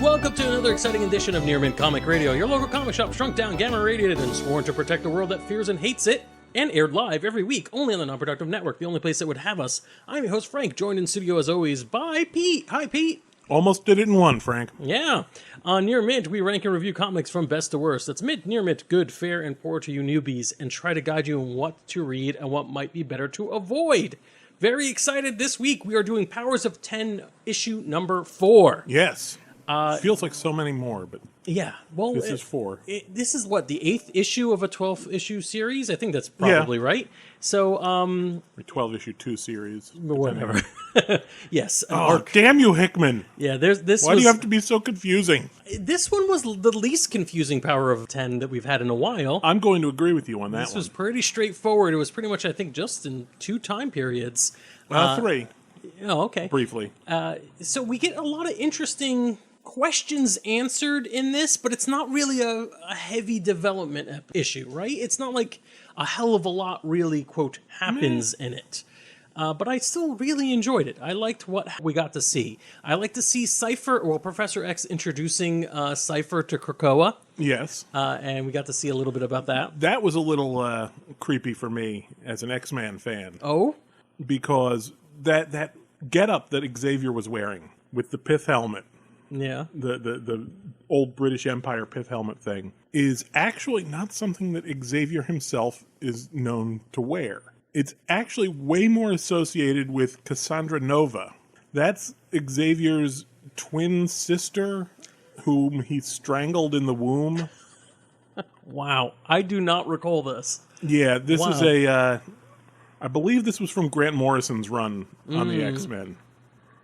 Welcome to another exciting edition of Near Mint Comic Radio, your local comic shop shrunk down, gamma radiated, and sworn to protect a world that fears and hates it, and aired live every week only on the Non-Productive Network, the only place that would have us. I'm your host, Frank, joined in studio as always by Pete. Hi, Pete. Almost did it in one, Frank. Yeah. On Near Mint, we rank and review comics from best to worst. That's Mint, Near Mint, good, fair, and poor to you newbies, and try to guide you in what to read and what might be better to avoid. Very excited this week. We are doing Powers of 10, issue number 4. Yes. Feels like so many more, but yeah. Well, this is 4. This is what, the 8th issue of a 12-issue series? I think that's probably right. So, a 12-issue 2 series. Whatever. Yes. Damn you, Hickman. Yeah, this Why do you have to be so confusing? This one was the least confusing Power of 10 that we've had in a while. I'm going to agree with you on that This was pretty straightforward. It was pretty much, I think, just in 2 time periods. 3. Oh, okay. Briefly. So we get a lot of interesting questions answered in this, but it's not really a heavy development issue, right? It's not like a hell of a lot really, quote, happens in it. But I still really enjoyed it. I liked what we got to see. I like to see Cypher, well, Professor X introducing Cypher to Krakoa. Yes. And we got to see a little bit about that. That was a little creepy for me as an X-Man fan. Oh? Because that getup that Xavier was wearing with the pith helmet, yeah, the old British Empire pith helmet thing, is actually not something that Xavier himself is known to wear. It's actually way more associated with Cassandra Nova. That's Xavier's twin sister, whom he strangled in the womb. Wow, I do not recall this. Yeah, this is I believe this was from Grant Morrison's run on the X-Men.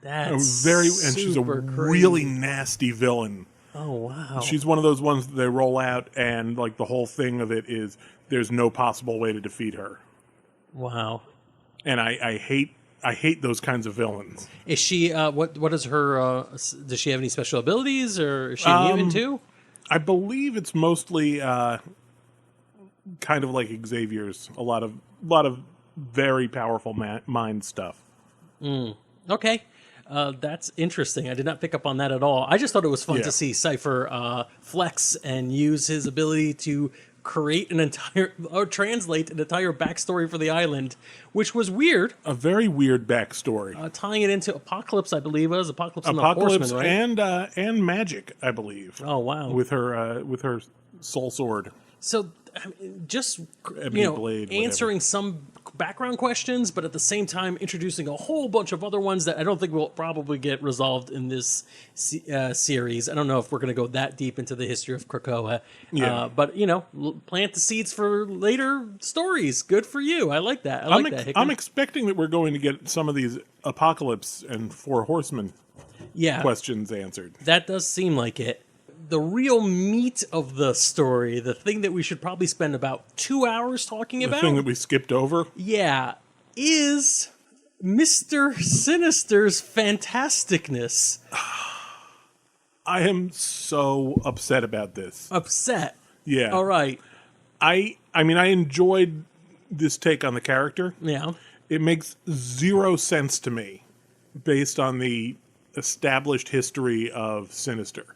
That's and she's a really nasty villain. Oh, wow. She's one of those ones that they roll out, and like the whole thing of it is there's no possible way to defeat her. Wow. And I hate those kinds of villains. Is she what is her does she have any special abilities, or is she a mutant too? I believe it's mostly kind of like Xavier's, a lot of very powerful mind stuff. Okay. That's interesting. I did not pick up on that at all. I just thought it was fun to see Cypher flex and use his ability to create translate an entire backstory for the island, which was weird. A very weird backstory. Tying it into Apocalypse, I believe, was Apocalypse and the Horsemen, right? and Magic, I believe. Oh, wow. With her soul sword. So, just Blade, answering some background questions, but at the same time introducing a whole bunch of other ones that I don't think will probably get resolved in this series. I don't know if we're going to go that deep into the history of Krakoa. But, plant the seeds for later stories. Good for you. I like that. I like that, Hickman. I'm expecting that we're going to get some of these Apocalypse and Four Horsemen questions answered. That does seem like it. The real meat of the story, the thing that we should probably spend about 2 hours talking about. The thing that we skipped over? Yeah, is Mr. Sinister's fantasticness. I am so upset about this. Upset? Yeah. All right. I mean, I enjoyed this take on the character. Yeah. It makes zero sense to me based on the established history of Sinister.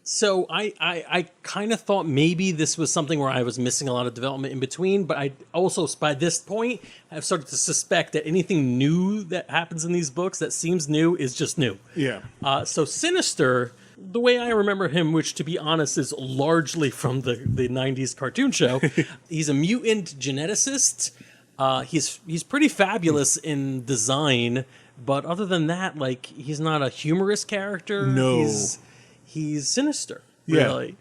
So I kind of thought maybe this was something where I was missing a lot of development in between, but I also, by this point, have started to suspect that anything new that happens in these books that seems new is just new. Yeah. So Sinister, the way I remember him, which to be honest is largely from the 90s cartoon show, he's a mutant geneticist. He's pretty fabulous in design, but other than that, like, he's not a humorous character. No. He's sinister, really.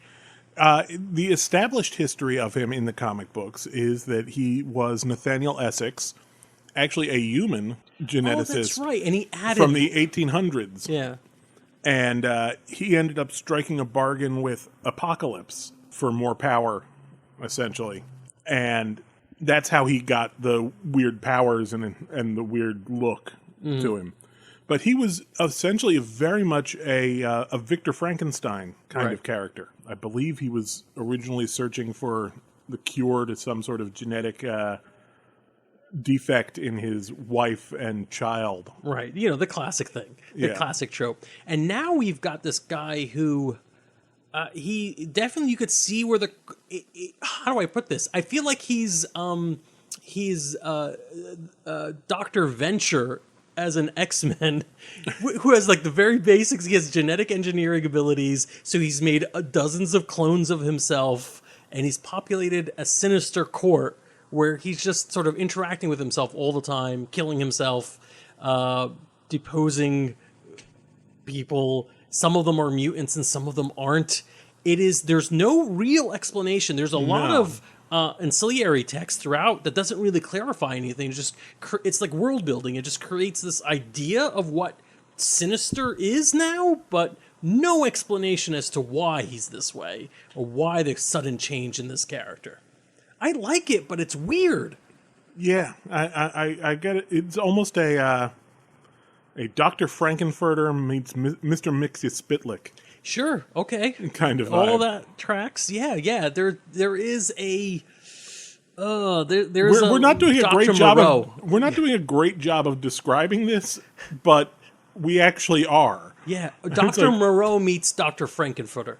Yeah. The established history of him in the comic books is that he was Nathaniel Essex, actually a human geneticist. Oh, that's right. And he added... from the 1800s. Yeah. And he ended up striking a bargain with Apocalypse for more power, essentially. And that's how he got the weird powers and the weird look to him. But he was essentially very much a Victor Frankenstein kind of character. I believe he was originally searching for the cure to some sort of genetic defect in his wife and child. Right. You know, the classic thing, the classic trope. And now we've got this guy who he definitely, you could see where how do I put this? I feel like he's Dr. Venture as an X-Men who has like the very basics. He has genetic engineering abilities. So he's made dozens of clones of himself, and he's populated a Sinister court where he's just sort of interacting with himself all the time, killing himself, deposing people. Some of them are mutants and some of them aren't. There's no real explanation. There's a lot of ancillary text throughout that doesn't really clarify anything. It's like world building. It just creates this idea of what Sinister is now, but no explanation as to why he's this way or why the sudden change in this character. I like it, but it's weird. Yeah, I get it. It's almost a Dr. Frankenfurter meets Mr. Mixie-Spitlick. Sure. Okay. Kind of all vibe. that tracks. Yeah. There is a. We're not doing a great job. We're not doing a great job of describing this, but we actually are. Yeah, Dr. Moreau meets Dr. Frankenfurter.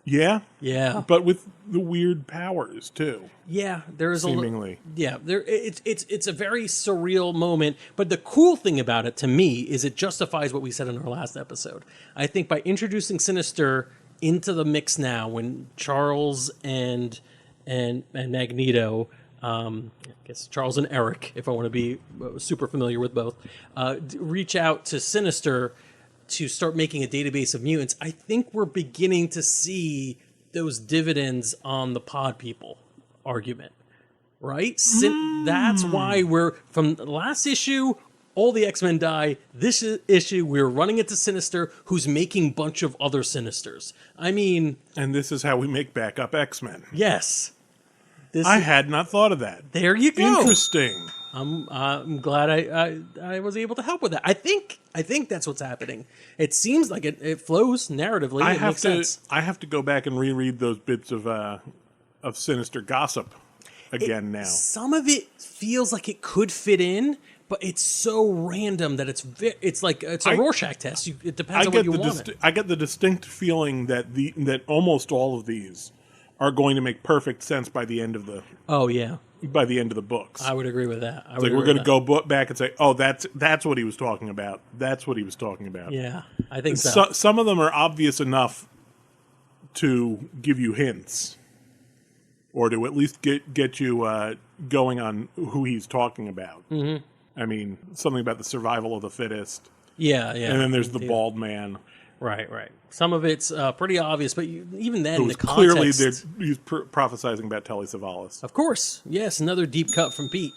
Yeah. Yeah. But with the weird powers too. Yeah, there is seemingly. It's a very surreal moment, but the cool thing about it to me is it justifies what we said in our last episode. I think by introducing Sinister into the mix now, when Charles and Magneto, I guess Charles and Eric, if I want to be super familiar with both, reach out to Sinister to start making a database of mutants, I think we're beginning to see those dividends on the pod people argument, right? That's why from the last issue, all the X-Men die. This issue, we're running into Sinister, who's making a bunch of other Sinisters. I mean... And this is how we make backup X-Men. Yes. I had not thought of that. There you go. Interesting. I'm glad I was able to help with that. I think that's what's happening. It seems like it flows narratively. It makes sense. I have to go back and reread those bits of Sinister gossip again now. Some of it feels like it could fit in, but it's so random that it's like a Rorschach test. It depends on what you want. I get the distinct feeling that almost all of these are going to make perfect sense by the end of the. Oh yeah. By the end of the books. I would agree with that. It's like we're going to go back and say, "Oh, that's what he was talking about. That's what he was talking about." Yeah, I think so. Some of them are obvious enough to give you hints, or to at least get you going on who he's talking about. Mm-hmm. I mean, something about the survival of the fittest. Yeah. And then there's the bald man. Right. Some of it's pretty obvious, but even then, the context... Clearly, he's prophesizing about Telly Savalas. Of course. Yes, another deep cut from Pete.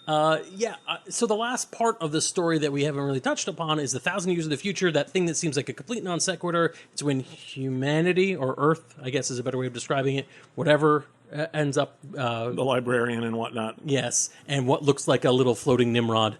So the last part of the story that we haven't really touched upon is the 1,000 Years of the Future, that thing that seems like a complete non sequitur. It's when humanity, or Earth, I guess is a better way of describing it, whatever ends up... the librarian and whatnot. Yes, and what looks like a little floating Nimrod.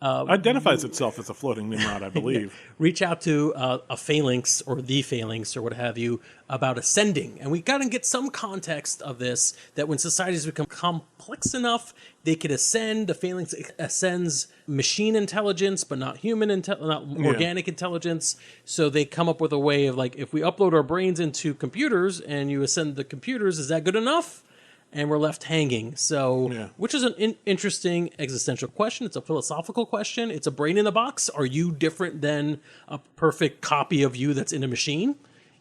Identifies itself as a floating Nimrod, I believe. Reach out to a phalanx or the phalanx or what have you about ascending. And we got to get some context of this, that when societies become complex enough, they could ascend. The phalanx ascends machine intelligence, but not human, not organic intelligence. So they come up with a way of like, if we upload our brains into computers and you ascend the computers, is that good enough? And we're left hanging. So, which is an interesting existential question. It's a philosophical question. It's a brain in the box. Are you different than a perfect copy of you that's in a machine?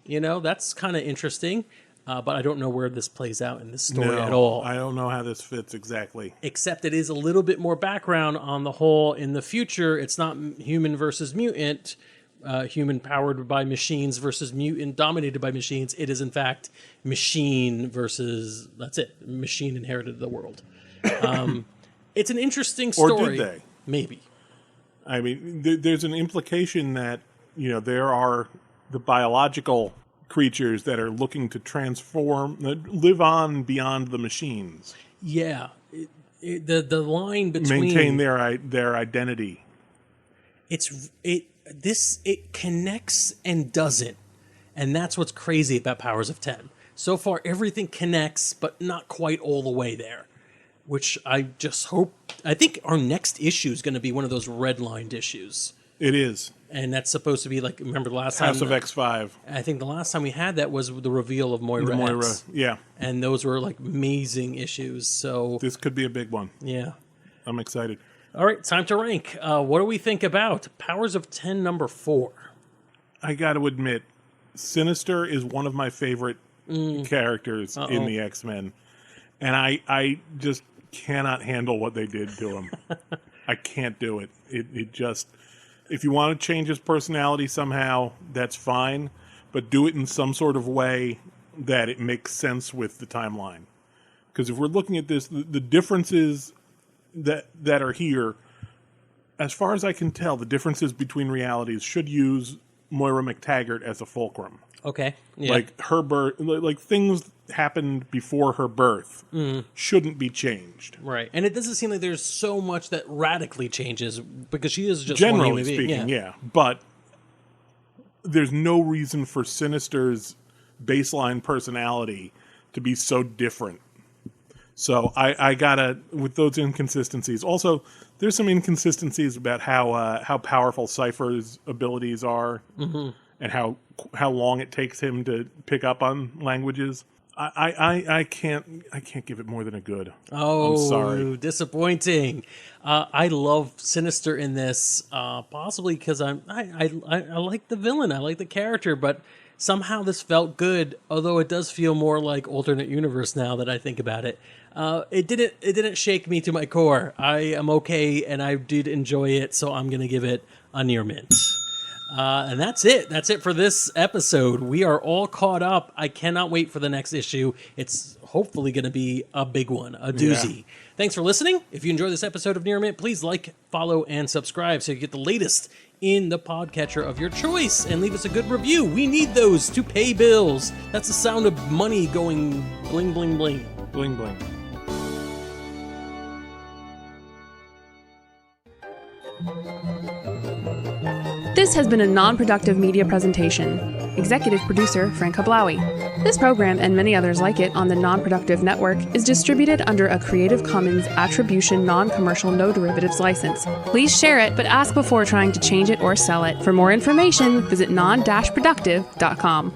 You know, that's kind of interesting. But I don't know where this plays out in this story at all. I don't know how this fits exactly. Except it is a little bit more background on the whole. In the future, it's not human versus mutant. Human powered by machines versus mutant dominated by machines. It is in fact machine versus, that's it, machine inherited the world. It's an interesting story. Or did they? Maybe. I mean, there's an implication that, there are the biological creatures that are looking to transform, live on beyond the machines. Yeah. The line between... Maintain their identity. It connects and doesn't. And that's what's crazy about Powers of 10. So far, everything connects, but not quite all the way there. which I just hope... I think our next issue is going to be one of those redlined issues. It is. And that's supposed to be like, remember the last House time... of X5. I think the last time we had that was the reveal of Moira X. Yeah. And those were like amazing issues, so... This could be a big one. Yeah. I'm excited. All right, time to rank. What do we think about Powers of 10 number 4? I got to admit, Sinister is one of my favorite characters in the X-Men. And I just cannot handle what they did to him. I can't do it. It just... If you want to change his personality somehow, that's fine. But do it in some sort of way that it makes sense with the timeline. Because if we're looking at this, the differences that are here, as far as I can tell, the differences between realities should use Moira McTaggart as a fulcrum. Okay. Yeah. Like her birth, like things happened before her birth shouldn't be changed. Right. And it doesn't seem like there's so much that radically changes because she is just Generally one human being. speaking, yeah. But there's no reason for Sinister's baseline personality to be so different. So I gotta, with those inconsistencies. Also, there's some inconsistencies about how powerful Cypher's abilities are, and how long it takes him to pick up on languages. I can't give it more than a good. Oh, I'm sorry. Disappointing. I love Sinister in this, possibly because I like the villain, I like the character, but somehow this felt good. Although it does feel more like alternate universe now that I think about it. It didn't shake me to my core. I am okay, and I did enjoy it, so I'm gonna give it a near mint. And that's it. That's it for this episode. We are all caught up. I cannot wait for the next issue. It's hopefully going to be a big one, a doozy. Yeah. Thanks for listening. If you enjoyed this episode of Near Mint, please like, follow, and subscribe so you get the latest in the podcatcher of your choice. And leave us a good review. We need those to pay bills. That's the sound of money going bling, bling, bling. Bling, bling. This has been a non-productive media presentation. Executive producer Frank Hablawi. This program and many others like it on the Non-Productive Network is distributed under a Creative Commons Attribution Non-Commercial No Derivatives license. Please share it, but ask before trying to change it or sell it. For more information, visit non-productive.com.